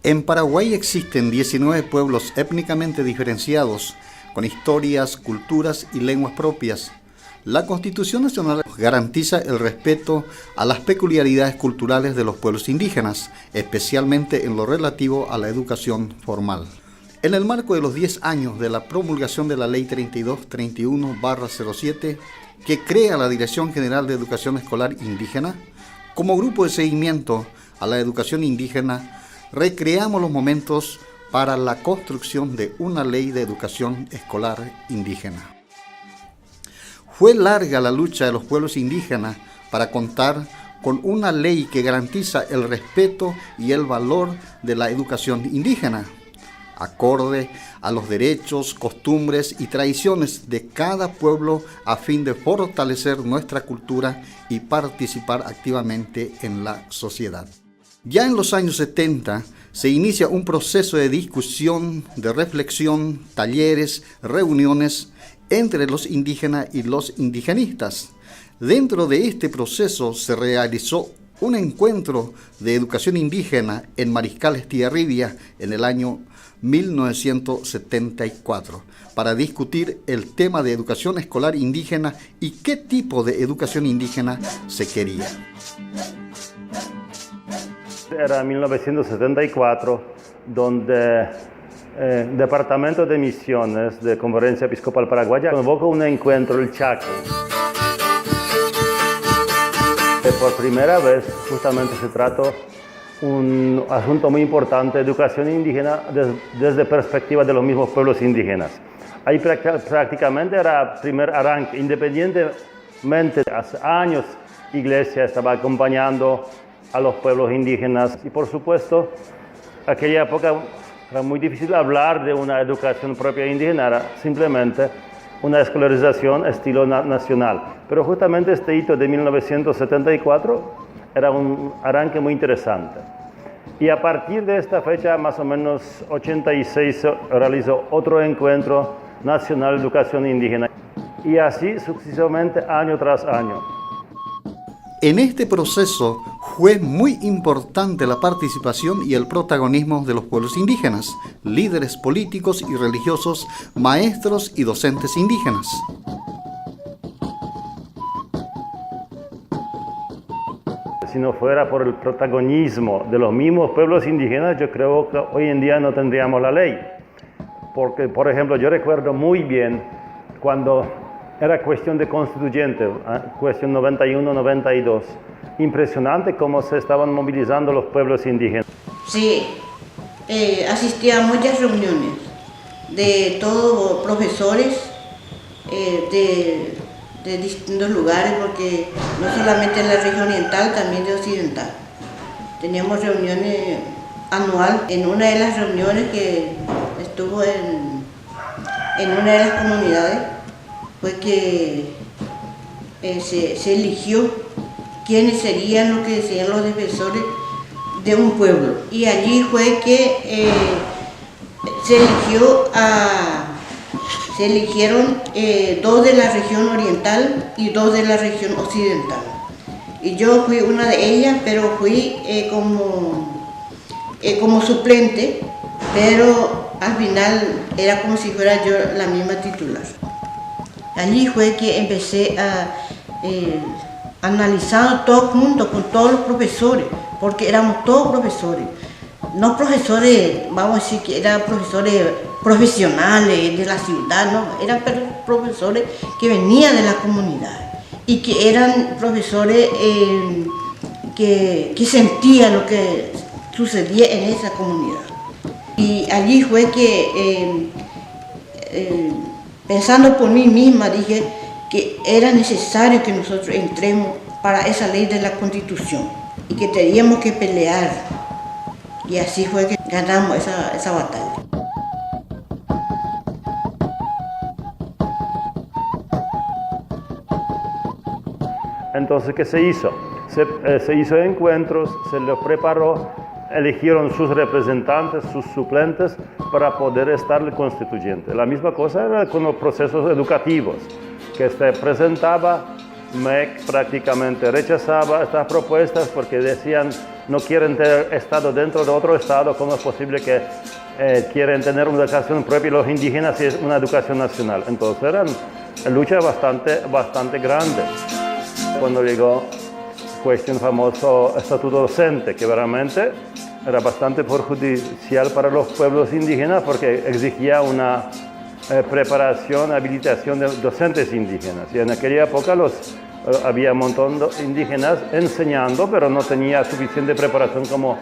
En Paraguay existen 19 pueblos étnicamente diferenciados, con historias, culturas y lenguas propias. La Constitución Nacional garantiza el respeto a las peculiaridades culturales de los pueblos indígenas, especialmente en lo relativo a la educación formal. En el marco de los 10 años de la promulgación de la Ley 3231/07, que crea la Dirección General de Educación Escolar Indígena, como grupo de seguimiento a la educación indígena, recreamos los momentos para la construcción de una ley de educación escolar indígena. Fue larga la lucha de los pueblos indígenas para contar con una ley que garantiza el respeto y el valor de la educación indígena, acorde a los derechos, costumbres y tradiciones de cada pueblo a fin de fortalecer nuestra cultura y participar activamente en la sociedad. Ya en los años 70 se inicia un proceso de discusión, de reflexión, talleres, reuniones entre los indígenas y los indigenistas. Dentro de este proceso se realizó un encuentro de educación indígena en Mariscal Estigarribia en el año 1974 para discutir el tema de educación escolar indígena y qué tipo de educación indígena se quería. Era 1974, donde el Departamento de Misiones de Conferencia Episcopal Paraguaya convocó un encuentro en el Chaco. Por primera vez, justamente se trató un asunto muy importante, educación indígena desde perspectiva de los mismos pueblos indígenas. Ahí prácticamente era el primer arranque, independientemente, hace años Iglesia estaba acompañando a los pueblos indígenas y por supuesto aquella época era muy difícil hablar de una educación propia indígena, era simplemente una escolarización estilo nacional. Pero justamente este hito de 1974 era un arranque muy interesante. Y a partir de esta fecha, más o menos 86, se realizó otro encuentro nacional de educación indígena y así sucesivamente año tras año. En este proceso fue muy importante la participación y el protagonismo de los pueblos indígenas, líderes políticos y religiosos, maestros y docentes indígenas. Si no fuera por el protagonismo de los mismos pueblos indígenas, yo creo que hoy en día no tendríamos la ley. Porque, por ejemplo, yo recuerdo muy bien cuando era cuestión de constituyente, cuestión 91-92. Impresionante cómo se estaban movilizando los pueblos indígenas. Sí, asistí a muchas reuniones de todos profesores de distintos lugares, porque no solamente en la región oriental, también de occidental. Teníamos reuniones anual. En una de las reuniones que estuvo en una de las comunidades, fue que se eligió quiénes serían lo que decían los defensores de un pueblo. Y allí fue que se eligieron 2 de la región oriental y 2 de la región occidental. Y yo fui una de ellas, pero fui como suplente, pero al final era como si fuera yo la misma titular. Allí fue que empecé a analizando todo junto con todos los profesores, porque éramos todos profesores. No profesores, vamos a decir que eran profesores profesionales de la ciudad, no, eran profesores que venían de la comunidad y que eran profesores que sentían lo que sucedía en esa comunidad. Y allí fue que, pensando por mí misma, dije que era necesario que nosotros entremos para esa ley de la Constitución y que teníamos que pelear. Y así fue que ganamos esa batalla. Entonces, ¿qué se hizo? Se hizo encuentros, se los preparó, eligieron sus representantes, sus suplentes, para poder estar el constituyente. La misma cosa era con los procesos educativos, que se presentaba, MEC prácticamente rechazaba estas propuestas porque decían no quieren tener Estado dentro de otro Estado, ¿cómo es posible que quieren tener una educación propia los indígenas si es una educación nacional? Entonces eran luchas bastante grandes. Cuando llegó cuestión famoso estatuto docente, que realmente era bastante perjudicial para los pueblos indígenas porque exigía una preparación, habilitación de docentes indígenas. Y en aquella época había un montón de indígenas enseñando, pero no tenía suficiente preparación como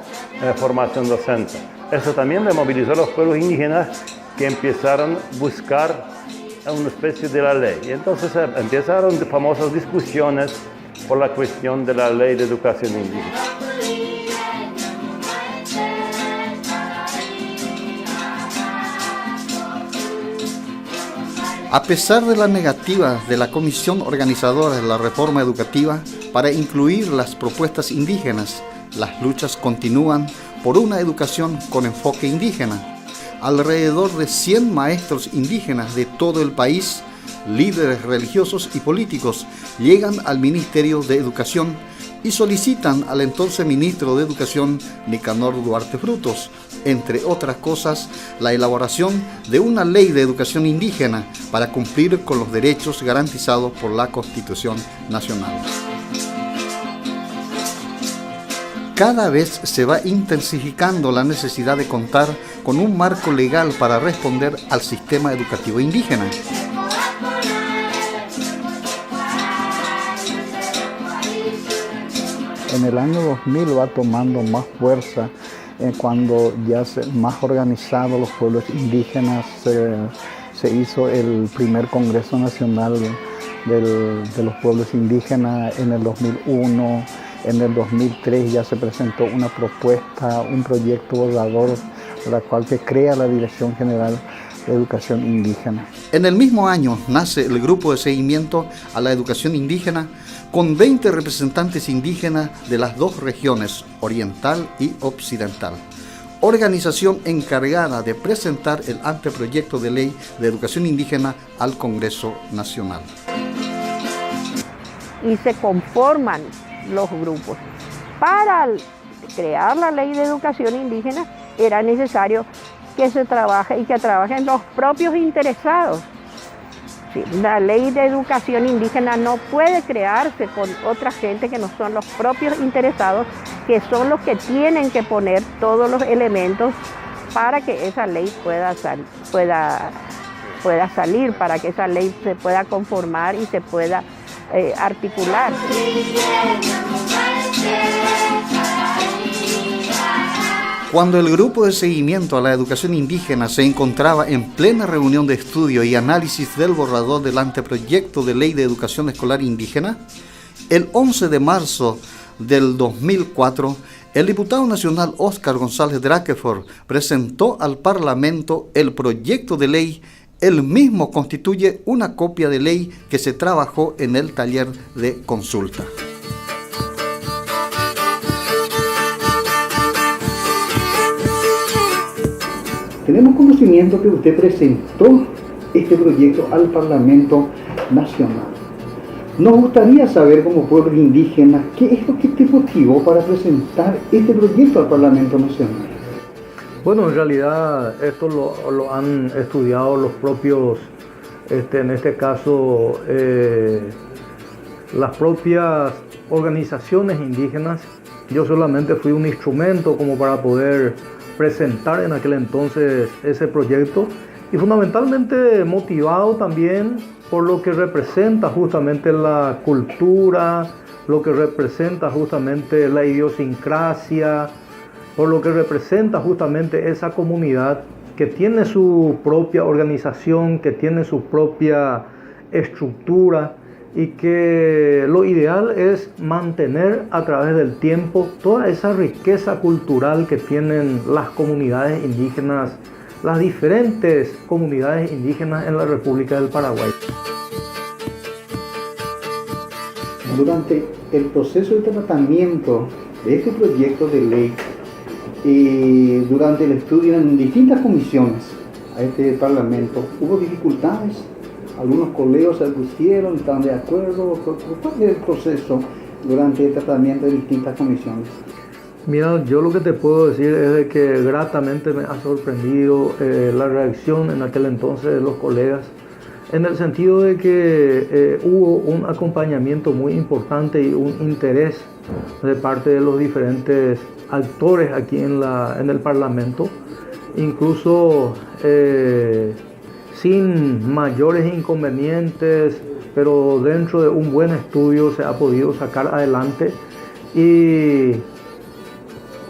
formación docente. Eso también movilizó a los pueblos indígenas que empezaron a buscar una especie de la ley. Y entonces empezaron famosas discusiones por la cuestión de la ley de educación indígena. A pesar de la negativa de la comisión organizadora de la reforma educativa para incluir las propuestas indígenas, las luchas continúan por una educación con enfoque indígena. Alrededor de 100 maestros indígenas de todo el país, líderes religiosos y políticos, llegan al Ministerio de Educación y solicitan al entonces ministro de Educación, Nicanor Duarte Frutos, entre otras cosas, la elaboración de una ley de educación indígena para cumplir con los derechos garantizados por la Constitución Nacional. Cada vez se va intensificando la necesidad de contar con un marco legal para responder al sistema educativo indígena. En el año 2000 va tomando más fuerza cuando ya más organizados los pueblos indígenas, se hizo el primer Congreso Nacional de los Pueblos Indígenas en el 2001. En el 2003 ya se presentó una propuesta, un proyecto borrador, la cual que crea la Dirección General de Educación Indígena. En el mismo año nace el Grupo de Seguimiento a la Educación Indígena, con 20 representantes indígenas de las dos regiones, oriental y occidental. Organización encargada de presentar el anteproyecto de ley de educación indígena al Congreso Nacional. Y se conforman los grupos. Para crear la ley de educación indígena era necesario que se trabaje y que trabajen los propios interesados. Sí, la ley de educación indígena no puede crearse con otra gente que no son los propios interesados, que son los que tienen que poner todos los elementos para que esa ley pueda salir, para que esa ley se pueda conformar y se pueda articular. Cuando el Grupo de Seguimiento a la Educación Indígena se encontraba en plena reunión de estudio y análisis del borrador del anteproyecto de ley de educación escolar indígena, el 11 de marzo del 2004, el diputado nacional Óscar González Draquefort presentó al Parlamento el proyecto de ley. El mismo constituye una copia de ley que se trabajó en el taller de consulta. Tenemos conocimiento que usted presentó este proyecto al Parlamento Nacional. Nos gustaría saber, como pueblos indígenas, qué es lo que te motivó para presentar este proyecto al Parlamento Nacional. Bueno, en realidad esto lo han estudiado los propios, en este caso, las propias organizaciones indígenas. Yo solamente fui un instrumento como para poder presentar en aquel entonces ese proyecto, y fundamentalmente motivado también por lo que representa justamente la cultura, lo que representa justamente la idiosincrasia, por lo que representa justamente esa comunidad que tiene su propia organización, que tiene su propia estructura, y que lo ideal es mantener a través del tiempo toda esa riqueza cultural que tienen las comunidades indígenas, las diferentes comunidades indígenas en la República del Paraguay. Durante el proceso de tratamiento de este proyecto de ley y durante el estudio en distintas comisiones a este Parlamento, ¿hubo dificultades? Algunos colegas se pusieron, estaban de acuerdo. ¿Cuál es el proceso durante el tratamiento de distintas comisiones? Mira, yo lo que te puedo decir es de que gratamente me ha sorprendido la reacción en aquel entonces de los colegas, en el sentido de que hubo un acompañamiento muy importante y un interés de parte de los diferentes actores aquí en el Parlamento, incluso sin mayores inconvenientes, pero dentro de un buen estudio se ha podido sacar adelante, y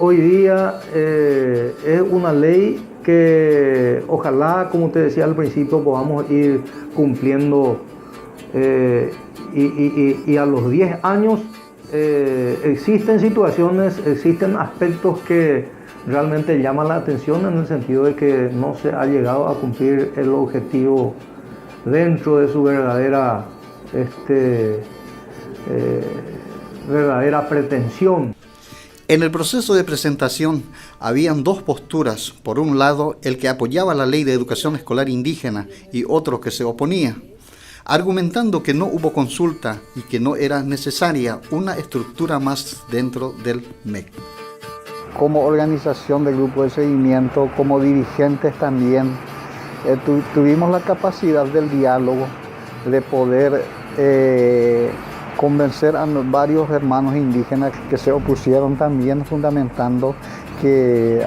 hoy día es una ley que ojalá, como te decía al principio, podamos ir cumpliendo, y a los 10 años existen situaciones, existen aspectos que realmente llaman la atención, en el sentido de que no se ha llegado a cumplir el objetivo dentro de su verdadera pretensión. En el proceso de presentación habían dos posturas. Por un lado, el que apoyaba la ley de educación escolar indígena y otro que se oponía, argumentando que no hubo consulta y que no era necesaria una estructura más dentro del MEC. Como organización del grupo de seguimiento, como dirigentes también, tuvimos la capacidad del diálogo, de poder convencer a varios hermanos indígenas que se opusieron también, fundamentando que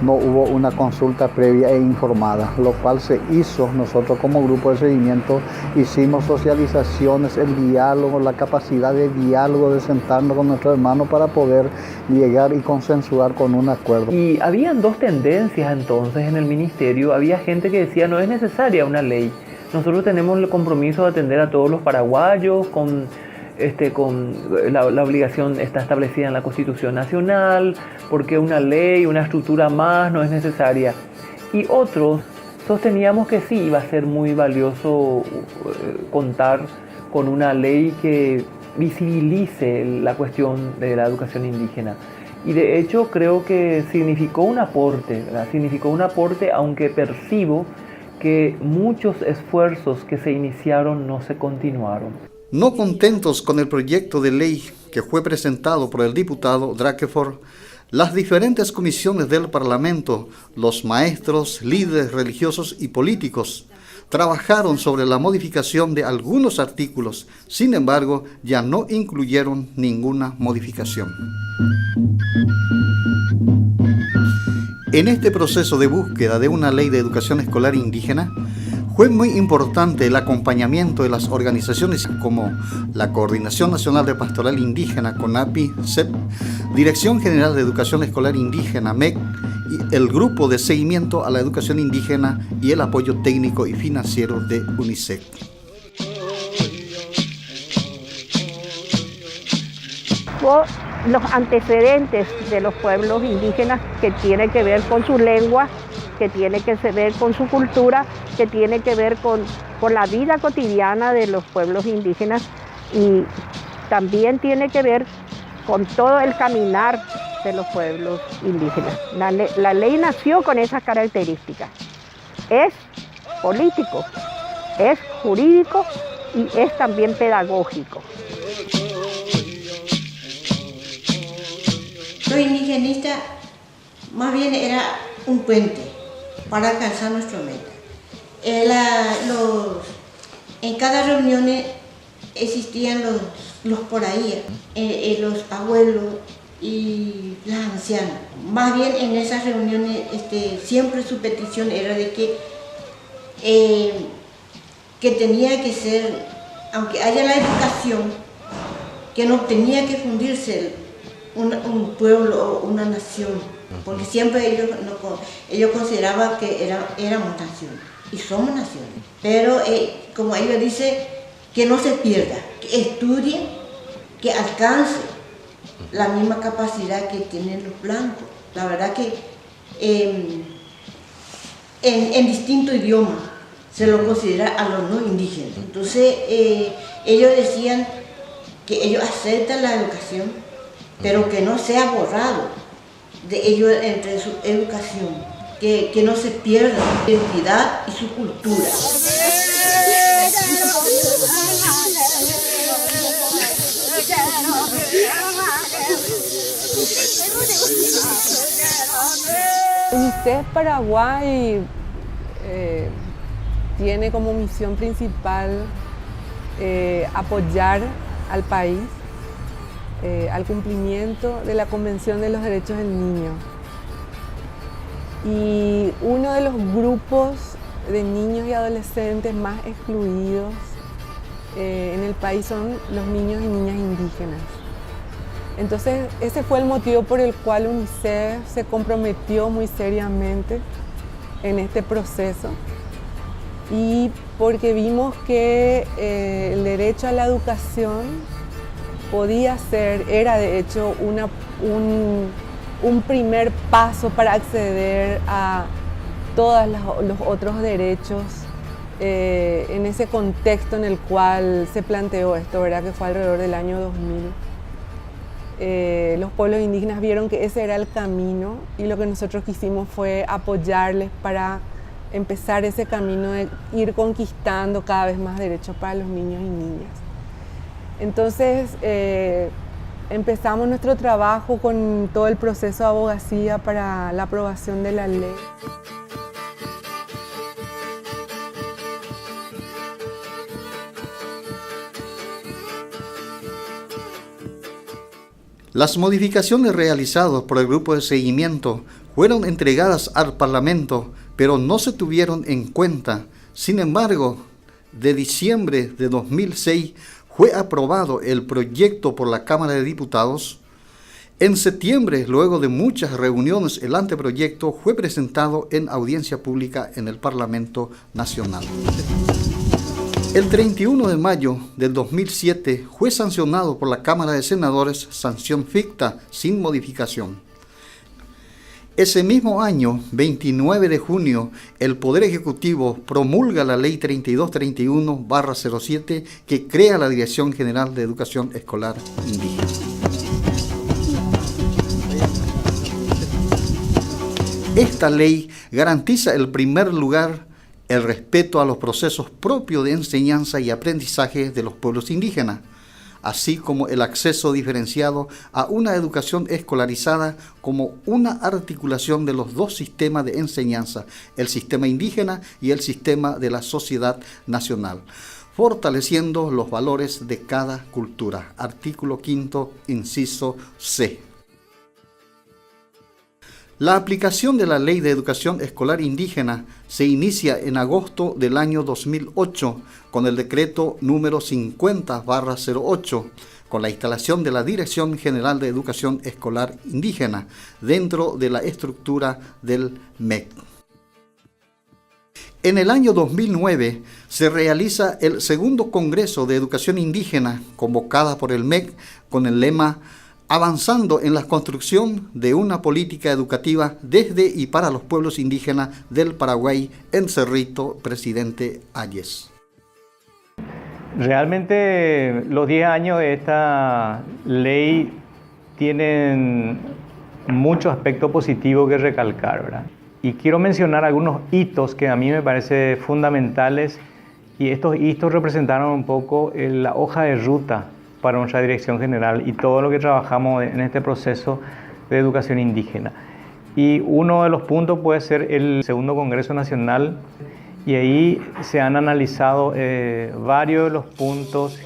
no hubo una consulta previa e informada, lo cual se hizo. Nosotros como grupo de seguimiento hicimos socializaciones, el diálogo, la capacidad de diálogo, de sentarnos con nuestros hermanos para poder llegar y consensuar con un acuerdo. Y habían dos tendencias entonces en el ministerio. Había gente que decía no es necesaria una ley, nosotros tenemos el compromiso de atender a todos los paraguayos con la obligación está establecida en la Constitución Nacional, porque una ley, una estructura más no es necesaria. Y otros sosteníamos que sí iba a ser muy valioso contar con una ley que visibilice la cuestión de la educación indígena. Y de hecho creo que significó un aporte, ¿verdad? Significó un aporte, aunque percibo que muchos esfuerzos que se iniciaron no se continuaron. No contentos con el proyecto de ley que fue presentado por el diputado Drakeford, las diferentes comisiones del Parlamento, los maestros, líderes religiosos y políticos trabajaron sobre la modificación de algunos artículos. Sin embargo, ya no incluyeron ninguna modificación. En este proceso de búsqueda de una ley de educación escolar indígena, fue muy importante el acompañamiento de las organizaciones como la Coordinación Nacional de Pastoral Indígena, CONAPI, CEP, Dirección General de Educación Escolar Indígena, MEC, y el Grupo de Seguimiento a la Educación Indígena y el apoyo técnico y financiero de UNICEF. Los antecedentes de los pueblos indígenas, que tiene que ver con su lengua, que tiene que ver con su cultura, que tiene que ver con la vida cotidiana de los pueblos indígenas, y también tiene que ver con todo el caminar de los pueblos indígenas. La ley nació con esas características. Es político, es jurídico y es también pedagógico. Lo indigenista más bien era un puente para alcanzar nuestra meta. En cada reunión existían los por ahí, los abuelos y las ancianas. Más bien en esas reuniones siempre su petición era de que tenía que ser, aunque haya la educación, que no tenía que fundirse un pueblo o una nación, porque siempre ellos consideraban que éramos nación, y somos naciones. Pero como ellos dicen, que no se pierda, que estudien, que alcance la misma capacidad que tienen los blancos. La verdad que en distinto idioma se lo considera a los no indígenas. Entonces ellos decían que ellos aceptan la educación, pero que no sea borrado de ellos entre su educación, que no se pierda su identidad y su cultura. UNICEF Paraguay tiene como misión principal apoyar al país al cumplimiento de la Convención de los Derechos del Niño. Y uno de los grupos de niños y adolescentes más excluidos en el país son los niños y niñas indígenas. Entonces, ese fue el motivo por el cual UNICEF se comprometió muy seriamente en este proceso, y porque vimos que el derecho a la educación era de hecho un primer paso para acceder a todos los otros derechos en ese contexto en el cual se planteó esto, ¿verdad? Que fue alrededor del año 2000. Los pueblos indígenas vieron que ese era el camino, y lo que nosotros quisimos fue apoyarles para empezar ese camino de ir conquistando cada vez más derechos para los niños y niñas. Entonces empezamos nuestro trabajo con todo el proceso de abogacía para la aprobación de la ley. Las modificaciones realizadas por el grupo de seguimiento fueron entregadas al Parlamento, pero no se tuvieron en cuenta. Sin embargo, de diciembre de 2006 fue aprobado el proyecto por la Cámara de Diputados. En septiembre, luego de muchas reuniones, el anteproyecto fue presentado en audiencia pública en el Parlamento Nacional. El 31 de mayo del 2007 fue sancionado por la Cámara de Senadores, sanción ficta, sin modificación. Ese mismo año, 29 de junio, el Poder Ejecutivo promulga la Ley 3231/07 que crea la Dirección General de Educación Escolar Indígena. Esta ley garantiza en primer lugar el respeto a los procesos propios de enseñanza y aprendizaje de los pueblos indígenas, así como el acceso diferenciado a una educación escolarizada como una articulación de los dos sistemas de enseñanza, el sistema indígena y el sistema de la sociedad nacional, fortaleciendo los valores de cada cultura. Artículo 5, inciso C. La aplicación de la Ley de Educación Escolar Indígena se inicia en agosto del año 2008 con el decreto número 50/08, con la instalación de la Dirección General de Educación Escolar Indígena dentro de la estructura del MEC. En el año 2009 se realiza el segundo Congreso de Educación Indígena convocada por el MEC con el lema avanzando en la construcción de una política educativa desde y para los pueblos indígenas del Paraguay en Cerrito, Presidente Hayes. Realmente los 10 años de esta ley tienen muchos aspectos positivos que recalcar, ¿verdad? Y quiero mencionar algunos hitos que a mí me parecen fundamentales, y estos hitos representaron un poco la hoja de ruta para nuestra dirección general y todo lo que trabajamos en este proceso de educación indígena. Y uno de los puntos puede ser el segundo Congreso Nacional, y ahí se han analizado varios de los puntos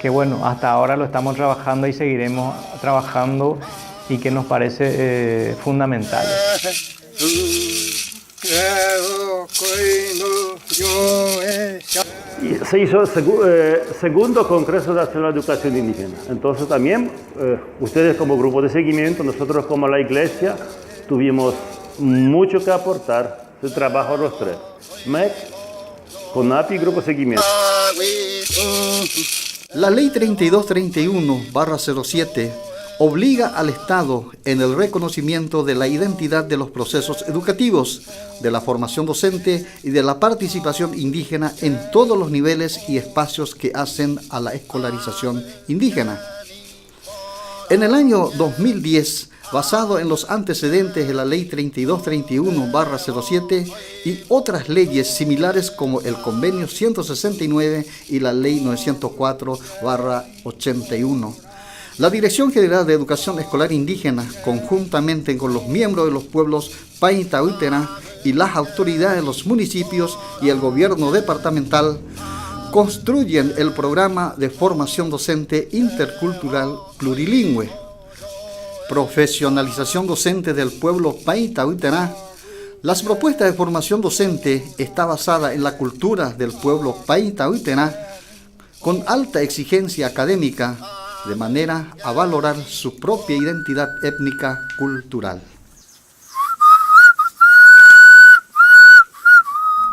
que bueno, hasta ahora lo estamos trabajando y seguiremos trabajando y que nos parece fundamental. Y se hizo el segundo Congreso Nacional de Educación Indígena. Entonces también ustedes como grupo de seguimiento, nosotros como la Iglesia, tuvimos mucho que aportar de trabajo a los tres. MEC, CONAPI y Grupo de Seguimiento. La Ley 3231/07 obliga al Estado en el reconocimiento de la identidad de los procesos educativos, de la formación docente y de la participación indígena en todos los niveles y espacios que hacen a la escolarización indígena. En el año 2010, basado en los antecedentes de la Ley 3231/07 y otras leyes similares como el Convenio 169 y la Ley 904/81, la Dirección General de Educación Escolar Indígena, conjuntamente con los miembros de los pueblos Paitahuiterá y las autoridades de los municipios y el gobierno departamental, construyen el programa de formación docente intercultural plurilingüe, profesionalización docente del pueblo Paitahuiterá. Las propuestas de formación docente está basada en la cultura del pueblo Paitahuiterá con alta exigencia académica, de manera a valorar su propia identidad étnica cultural.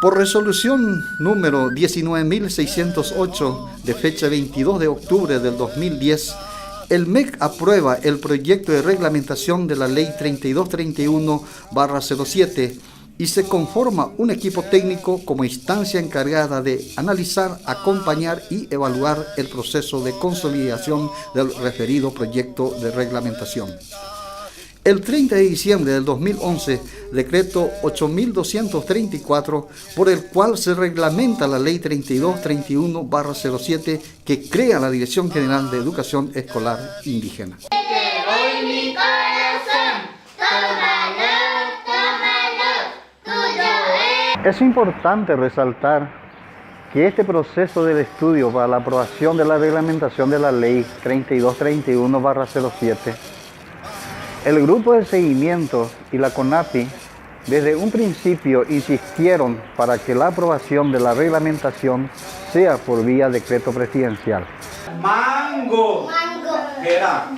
Por resolución número 19.608 de fecha 22 de octubre del 2010, el MEC aprueba el proyecto de reglamentación de la Ley 3231/07 y se conforma un equipo técnico como instancia encargada de analizar, acompañar y evaluar el proceso de consolidación del referido proyecto de reglamentación. El 30 de diciembre del 2011, decreto 8.234, por el cual se reglamenta la Ley 3231/07 que crea la Dirección General de Educación Escolar Indígena. Es importante resaltar que este proceso del estudio para la aprobación de la reglamentación de la Ley 3231/07, el grupo de seguimiento y la CONAPI desde un principio insistieron para que la aprobación de la reglamentación sea por vía decreto presidencial. Mango. Era.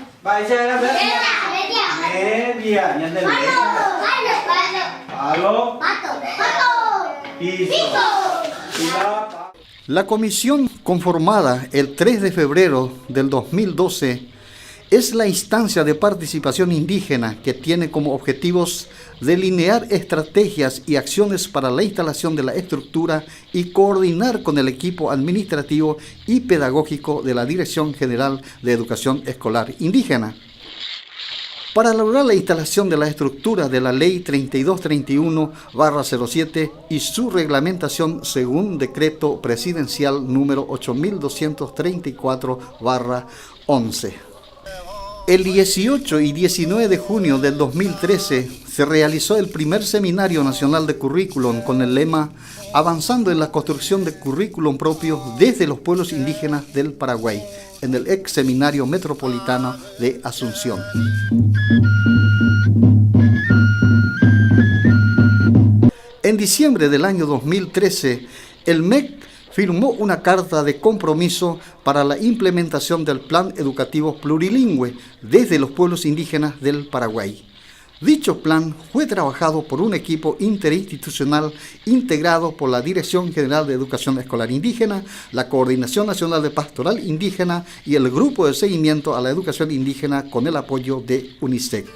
La comisión conformada el 3 de febrero del 2012 es la instancia de participación indígena que tiene como objetivos delinear estrategias y acciones para la instalación de la estructura y coordinar con el equipo administrativo y pedagógico de la Dirección General de Educación Escolar Indígena. Para lograr la instalación de la estructura de la Ley 3231/07 y su reglamentación según decreto presidencial número 8234/11. El 18 y 19 de junio del 2013 se realizó el primer Seminario Nacional de Currículum con el lema Avanzando en la construcción de currículum propio desde los pueblos indígenas del Paraguay, en el ex Seminario Metropolitano de Asunción. En diciembre del año 2013, el MEC firmó una carta de compromiso para la implementación del Plan Educativo Plurilingüe desde los pueblos indígenas del Paraguay. Dicho plan fue trabajado por un equipo interinstitucional integrado por la Dirección General de Educación Escolar Indígena, la Coordinación Nacional de Pastoral Indígena y el Grupo de Seguimiento a la Educación Indígena con el apoyo de UNICEF.